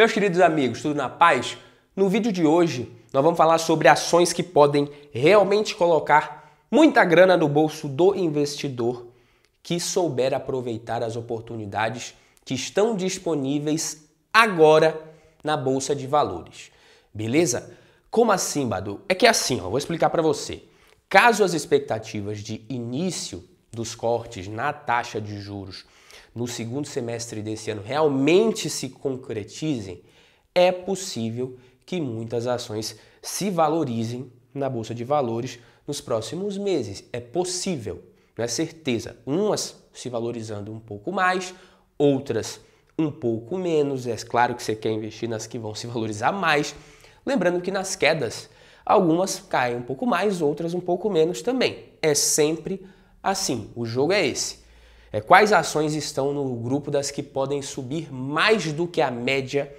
Meus queridos amigos, tudo na paz? No vídeo de hoje, nós vamos falar sobre ações que podem realmente colocar muita grana no bolso do investidor que souber aproveitar as oportunidades que estão disponíveis agora na Bolsa de Valores. Beleza? Como assim, Badu? É que é assim, vou explicar para você. Caso as expectativas de início dos cortes na taxa de juros no segundo semestre desse ano realmente se concretizem, é possível que muitas ações se valorizem na Bolsa de Valores nos próximos meses. É possível, não é certeza. Umas se valorizando um pouco mais, outras um pouco menos. É claro que você quer investir nas que vão se valorizar mais. Lembrando que nas quedas, algumas caem um pouco mais, outras um pouco menos também. É sempre assim, o jogo é esse. Quais ações estão no grupo das que podem subir mais do que a média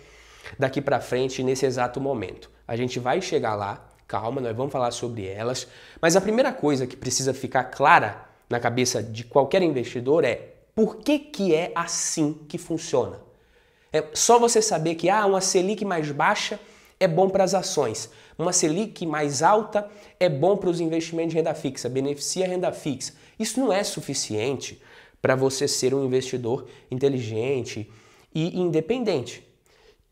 daqui para frente nesse exato momento? A gente vai chegar lá, calma, nós vamos falar sobre elas, mas a primeira coisa que precisa ficar clara na cabeça de qualquer investidor é por que é assim que funciona. É só você saber que uma Selic mais baixa é bom para as ações, uma Selic mais alta é bom para os investimentos de renda fixa, beneficia a renda fixa. Isso não é suficiente para você ser um investidor inteligente e independente.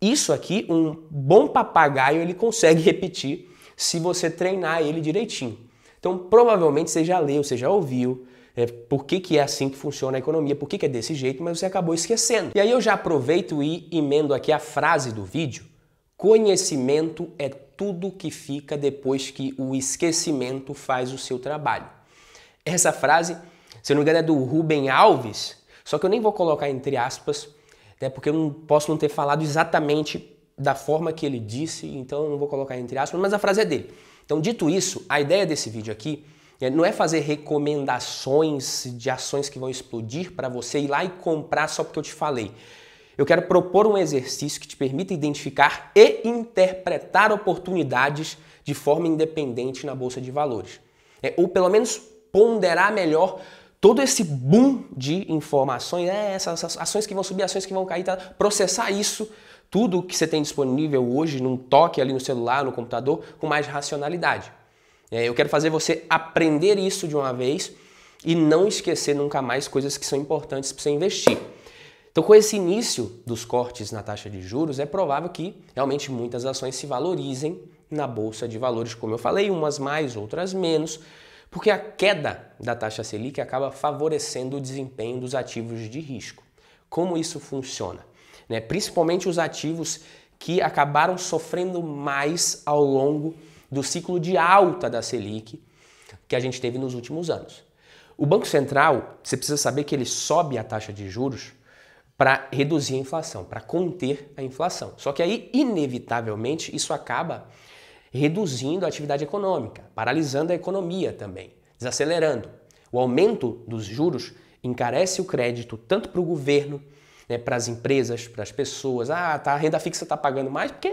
Isso aqui, um bom papagaio, ele consegue repetir se você treinar ele direitinho. Então, provavelmente você já leu, você já ouviu por que é assim que funciona a economia, por que é desse jeito, mas você acabou esquecendo. E aí eu já aproveito e emendo aqui a frase do vídeo: conhecimento é tudo que fica depois que o esquecimento faz o seu trabalho. Essa frase, se eu não me engano, é do Rubem Alves, só que eu nem vou colocar entre aspas, porque eu não posso não ter falado exatamente da forma que ele disse, então eu não vou colocar entre aspas, mas a frase é dele. Então, dito isso, a ideia desse vídeo aqui não é fazer recomendações de ações que vão explodir para você ir lá e comprar só porque eu te falei. Eu quero propor um exercício que te permita identificar e interpretar oportunidades de forma independente na Bolsa de Valores. Ou pelo menos ponderar melhor todo esse boom de informações, essas ações que vão subir, ações que vão cair, processar isso, tudo que você tem disponível hoje, num toque ali no celular, no computador, com mais racionalidade. Eu quero fazer você aprender isso de uma vez e não esquecer nunca mais coisas que são importantes para você investir. Então, com esse início dos cortes na taxa de juros, é provável que realmente muitas ações se valorizem na Bolsa de Valores, como eu falei, umas mais, outras menos, porque a queda da taxa Selic acaba favorecendo o desempenho dos ativos de risco. Como isso funciona? Principalmente os ativos que acabaram sofrendo mais ao longo do ciclo de alta da Selic que a gente teve nos últimos anos. O Banco Central, você precisa saber que ele sobe a taxa de juros para reduzir a inflação, para conter a inflação. Só que aí, inevitavelmente, isso acaba reduzindo a atividade econômica, paralisando a economia também, desacelerando. O aumento dos juros encarece o crédito tanto para o governo, para as empresas, para as pessoas. A renda fixa está pagando mais porque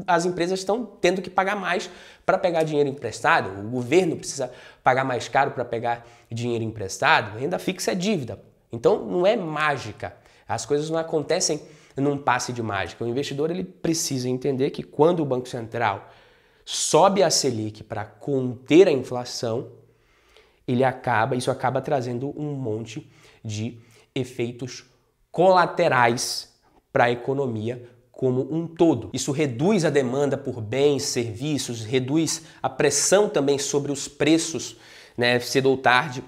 as empresas estão tendo que pagar mais para pegar dinheiro emprestado. O governo precisa pagar mais caro para pegar dinheiro emprestado. Renda fixa é dívida. Então não é mágica. As coisas não acontecem num passe de mágica. O investidor ele precisa entender que quando o Banco Central sobe a Selic para conter a inflação, isso acaba trazendo um monte de efeitos colaterais para a economia como um todo. Isso reduz a demanda por bens, serviços, reduz a pressão também sobre os preços, cedo ou tarde,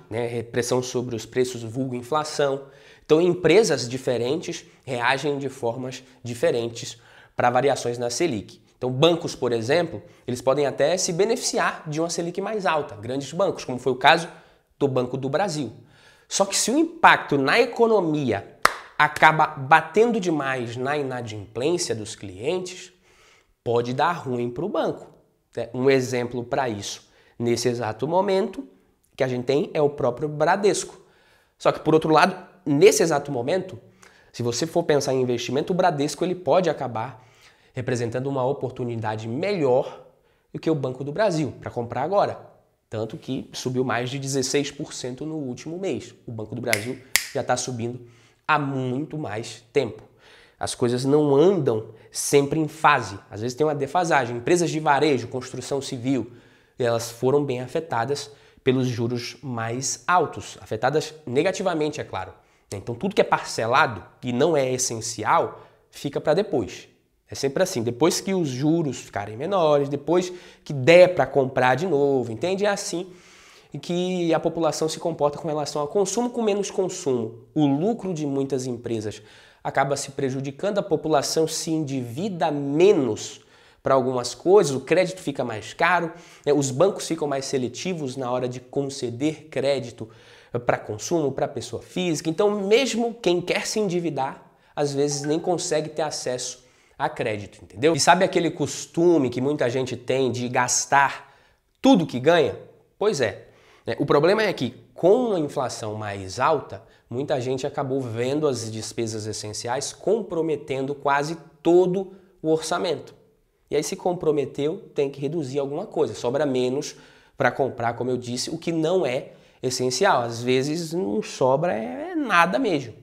pressão sobre os preços vulgo inflação. Então, empresas diferentes reagem de formas diferentes para variações na Selic. Então, bancos, por exemplo, eles podem até se beneficiar de uma Selic mais alta, grandes bancos, como foi o caso do Banco do Brasil. Só que se o impacto na economia acaba batendo demais na inadimplência dos clientes, pode dar ruim para o banco. Um exemplo para isso, nesse exato momento, que a gente tem é o próprio Bradesco. Só que, por outro lado, nesse exato momento, se você for pensar em investimento, o Bradesco ele pode acabar representando uma oportunidade melhor do que o Banco do Brasil para comprar agora. Tanto que subiu mais de 16% no último mês. O Banco do Brasil já está subindo há muito mais tempo. As coisas não andam sempre em fase. Às vezes tem uma defasagem. Empresas de varejo, construção civil, elas foram bem afetadas pelos juros mais altos, afetadas negativamente, é claro. Então tudo que é parcelado e não é essencial fica para depois. É sempre assim, depois que os juros ficarem menores, depois que der para comprar de novo, entende? É assim que a população se comporta com relação ao consumo. Com menos consumo, o lucro de muitas empresas acaba se prejudicando, a população se endivida menos para algumas coisas, o crédito fica mais caro, os bancos ficam mais seletivos na hora de conceder crédito para consumo, para pessoa física. Então, mesmo quem quer se endividar, às vezes nem consegue ter acesso a crédito, entendeu? E sabe aquele costume que muita gente tem de gastar tudo que ganha? Pois é. O problema é que, com a inflação mais alta, muita gente acabou vendo as despesas essenciais comprometendo quase todo o orçamento. E aí, se comprometeu, tem que reduzir alguma coisa. Sobra menos para comprar, como eu disse, o que não é essencial. Às vezes não sobra nada mesmo.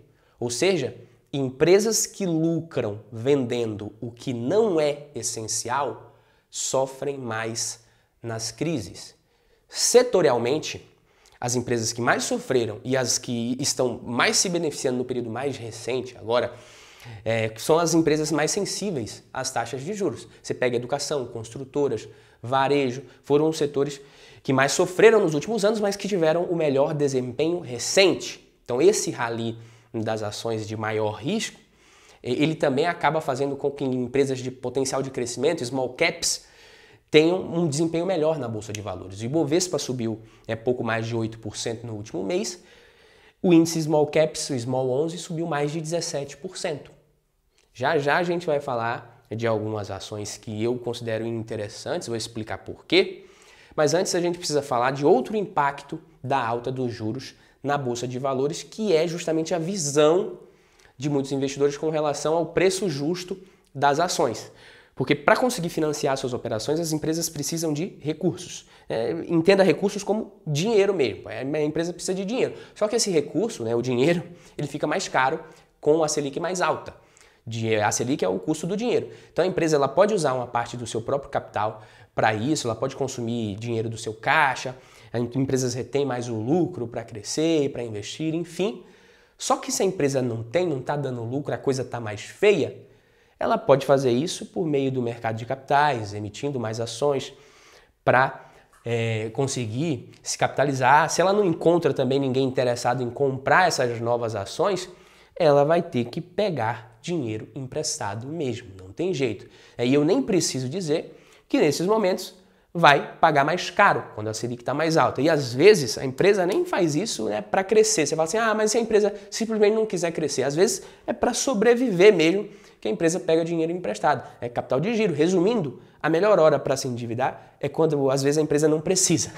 Ou seja, empresas que lucram vendendo o que não é essencial sofrem mais nas crises. Setorialmente, as empresas que mais sofreram e as que estão mais se beneficiando no período mais recente, agora, são as empresas mais sensíveis às taxas de juros. Você pega educação, construtoras, varejo, foram os setores que mais sofreram nos últimos anos, mas que tiveram o melhor desempenho recente. Então esse rally das ações de maior risco, ele também acaba fazendo com que empresas de potencial de crescimento, small caps, tenham um desempenho melhor na Bolsa de Valores. O Ibovespa subiu pouco mais de 8% no último mês, o índice Small Caps, o Small 11, subiu mais de 17%. Já já a gente vai falar de algumas ações que eu considero interessantes, vou explicar por quê, mas antes a gente precisa falar de outro impacto da alta dos juros na Bolsa de Valores, que é justamente a visão de muitos investidores com relação ao preço justo das ações. Porque para conseguir financiar suas operações, as empresas precisam de recursos. Entenda recursos como dinheiro mesmo. A empresa precisa de dinheiro. Só que esse recurso, o dinheiro, ele fica mais caro com a Selic mais alta. A Selic é o custo do dinheiro. Então a empresa ela pode usar uma parte do seu próprio capital para isso, ela pode consumir dinheiro do seu caixa, as empresas retêm mais o lucro para crescer, para investir, enfim. Só que se a empresa não está dando lucro, a coisa está mais feia, ela pode fazer isso por meio do mercado de capitais, emitindo mais ações para conseguir se capitalizar. Se ela não encontra também ninguém interessado em comprar essas novas ações, ela vai ter que pegar dinheiro emprestado mesmo, não tem jeito. E eu nem preciso dizer que nesses momentos vai pagar mais caro, quando a Selic está mais alta. E às vezes a empresa nem faz isso para crescer. Você fala assim, mas se a empresa simplesmente não quiser crescer, às vezes é para sobreviver mesmo que a empresa pega dinheiro emprestado. É capital de giro. Resumindo, a melhor hora para se endividar é quando às vezes a empresa não precisa.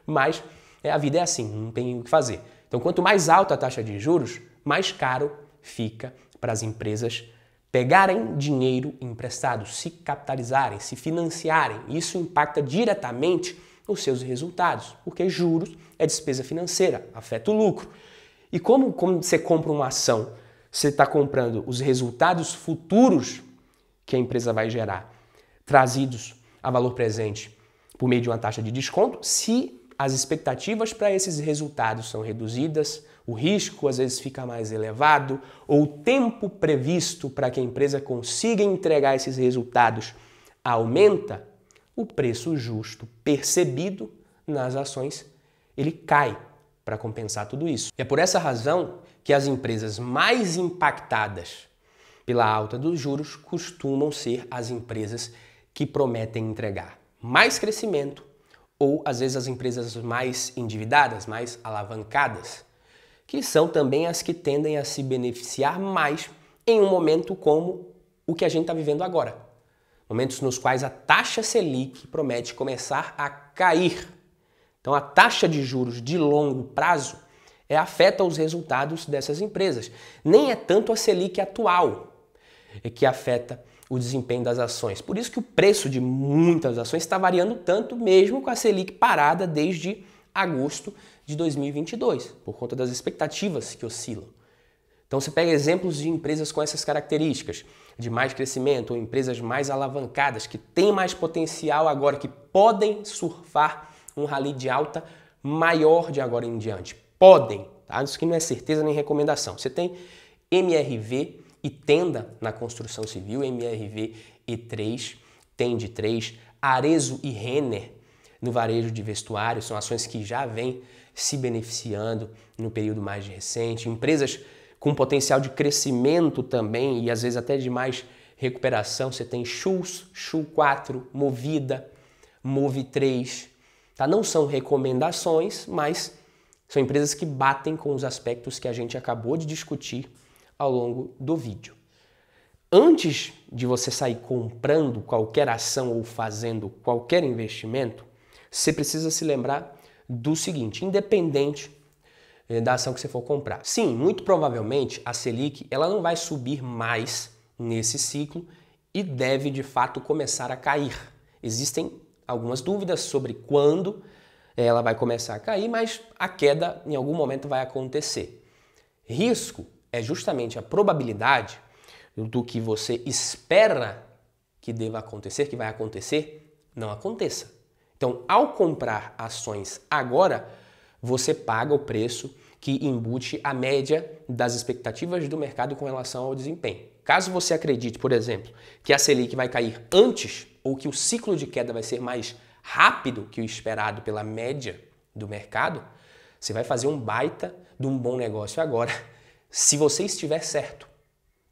Mas a vida é assim, não tem o que fazer. Então quanto mais alta a taxa de juros, mais caro fica para as empresas pegarem dinheiro emprestado, se capitalizarem, se financiarem. Isso impacta diretamente os seus resultados, porque juros é despesa financeira, afeta o lucro. E como você compra uma ação, você está comprando os resultados futuros que a empresa vai gerar, trazidos a valor presente por meio de uma taxa de desconto. Se as expectativas para esses resultados são reduzidas, o risco às vezes fica mais elevado, ou o tempo previsto para que a empresa consiga entregar esses resultados aumenta, o preço justo percebido nas ações, ele cai para compensar tudo isso. E é por essa razão que as empresas mais impactadas pela alta dos juros costumam ser as empresas que prometem entregar mais crescimento, ou às vezes as empresas mais endividadas, mais alavancadas, que são também as que tendem a se beneficiar mais em um momento como o que a gente está vivendo agora. Momentos nos quais a taxa Selic promete começar a cair. Então a taxa de juros de longo prazo afeta os resultados dessas empresas. Nem é tanto a Selic atual que afeta o desempenho das ações. Por isso que o preço de muitas ações está variando tanto, mesmo com a Selic parada desde agosto de 2022, por conta das expectativas que oscilam. Então você pega exemplos de empresas com essas características, de mais crescimento, ou empresas mais alavancadas, que têm mais potencial agora, que podem surfar um rally de alta maior de agora em diante. Podem, tá? Isso aqui não é certeza nem recomendação. Você tem MRV e Tenda na construção civil, MRV E3, Tende 3, Arezzo e Renner no varejo de vestuário, são ações que já vêm se beneficiando no período mais recente. Empresas com potencial de crescimento também e às vezes até de mais recuperação. Você tem Schultz, Schultz 4, Movida, Move 3. Tá? Não são recomendações, mas são empresas que batem com os aspectos que a gente acabou de discutir ao longo do vídeo. Antes de você sair comprando qualquer ação ou fazendo qualquer investimento, você precisa se lembrar do seguinte, independente da ação que você for comprar. Sim, muito provavelmente a Selic ela não vai subir mais nesse ciclo e deve de fato começar a cair. Existem algumas dúvidas sobre quando ela vai começar a cair, mas a queda em algum momento vai acontecer. Risco é justamente a probabilidade do que você espera que deva acontecer, que vai acontecer, não aconteça. Então, ao comprar ações agora, você paga o preço que embute a média das expectativas do mercado com relação ao desempenho. Caso você acredite, por exemplo, que a Selic vai cair antes ou que o ciclo de queda vai ser mais rápido que o esperado pela média do mercado, você vai fazer um baita de um bom negócio agora, se você estiver certo,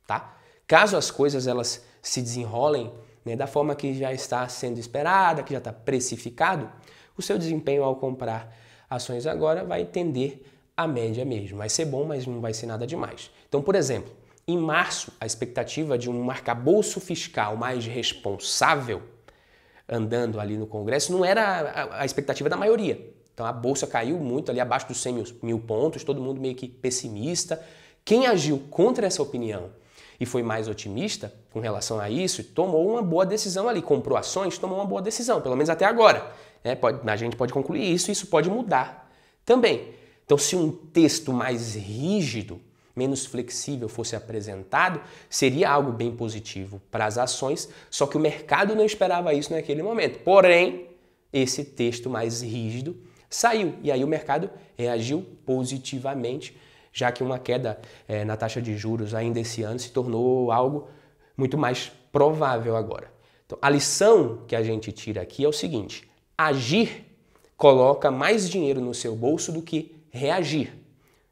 tá? Caso as coisas elas se desenrolem da forma que já está sendo esperada, que já está precificado, o seu desempenho ao comprar ações agora vai tender à média mesmo. Vai ser bom, mas não vai ser nada demais. Então, por exemplo, em março, a expectativa de um arcabouço fiscal mais responsável andando ali no Congresso não era a expectativa da maioria. Então, a Bolsa caiu muito ali abaixo dos 100 mil pontos, todo mundo meio que pessimista. Quem agiu contra essa opinião e foi mais otimista com relação a isso, tomou uma boa decisão ali, comprou ações, tomou uma boa decisão, pelo menos até agora. A gente pode concluir isso pode mudar também. Então, se um texto mais rígido, menos flexível fosse apresentado, seria algo bem positivo para as ações, só que o mercado não esperava isso naquele momento. Porém, esse texto mais rígido saiu e aí o mercado reagiu positivamente, já que uma queda na taxa de juros ainda esse ano se tornou algo muito mais provável agora. Então, a lição que a gente tira aqui é o seguinte: agir coloca mais dinheiro no seu bolso do que reagir,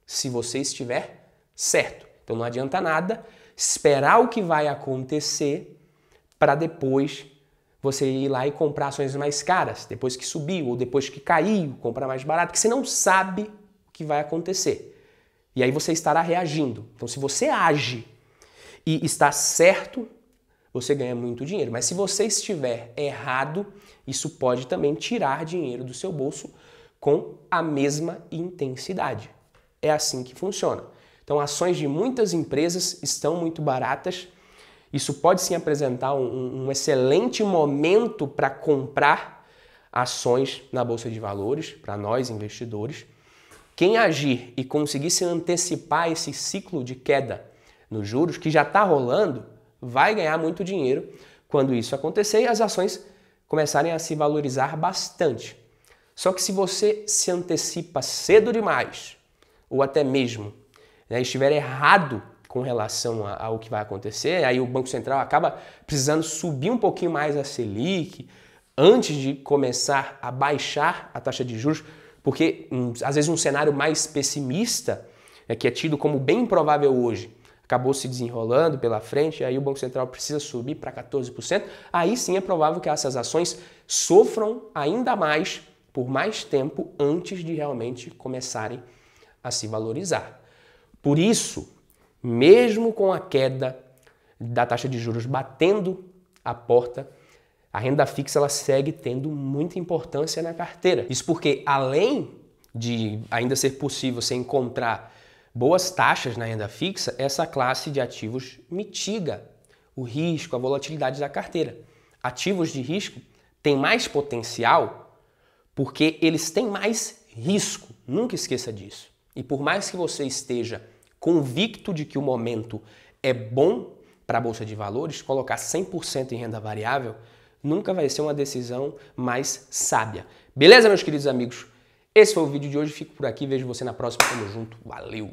se você estiver certo. Então não adianta nada esperar o que vai acontecer para depois você ir lá e comprar ações mais caras, depois que subiu ou depois que caiu, comprar mais barato, porque você não sabe o que vai acontecer. E aí você estará reagindo. Então, se você age e está certo, você ganha muito dinheiro. Mas se você estiver errado, isso pode também tirar dinheiro do seu bolso com a mesma intensidade. É assim que funciona. Então, ações de muitas empresas estão muito baratas. Isso pode sim apresentar um excelente momento para comprar ações na Bolsa de Valores, para nós investidores. Quem agir e conseguir se antecipar esse ciclo de queda nos juros, que já está rolando, vai ganhar muito dinheiro quando isso acontecer e as ações começarem a se valorizar bastante. Só que se você se antecipa cedo demais, ou até mesmo estiver errado com relação ao que vai acontecer, aí o Banco Central acaba precisando subir um pouquinho mais a Selic antes de começar a baixar a taxa de juros, porque às vezes um cenário mais pessimista, que é tido como bem improvável hoje, acabou se desenrolando pela frente, aí o Banco Central precisa subir para 14%, aí sim é provável que essas ações sofram ainda mais por mais tempo antes de realmente começarem a se valorizar. Por isso, mesmo com a queda da taxa de juros batendo a porta, a renda fixa ela segue tendo muita importância na carteira. Isso porque, além de ainda ser possível você encontrar boas taxas na renda fixa, essa classe de ativos mitiga o risco, a volatilidade da carteira. Ativos de risco têm mais potencial porque eles têm mais risco. Nunca esqueça disso. E por mais que você esteja convicto de que o momento é bom para a Bolsa de Valores, colocar 100% em renda variável nunca vai ser uma decisão mais sábia. Beleza, meus queridos amigos? Esse foi o vídeo de hoje. Fico por aqui. Vejo você na próxima. Tamo junto. Valeu!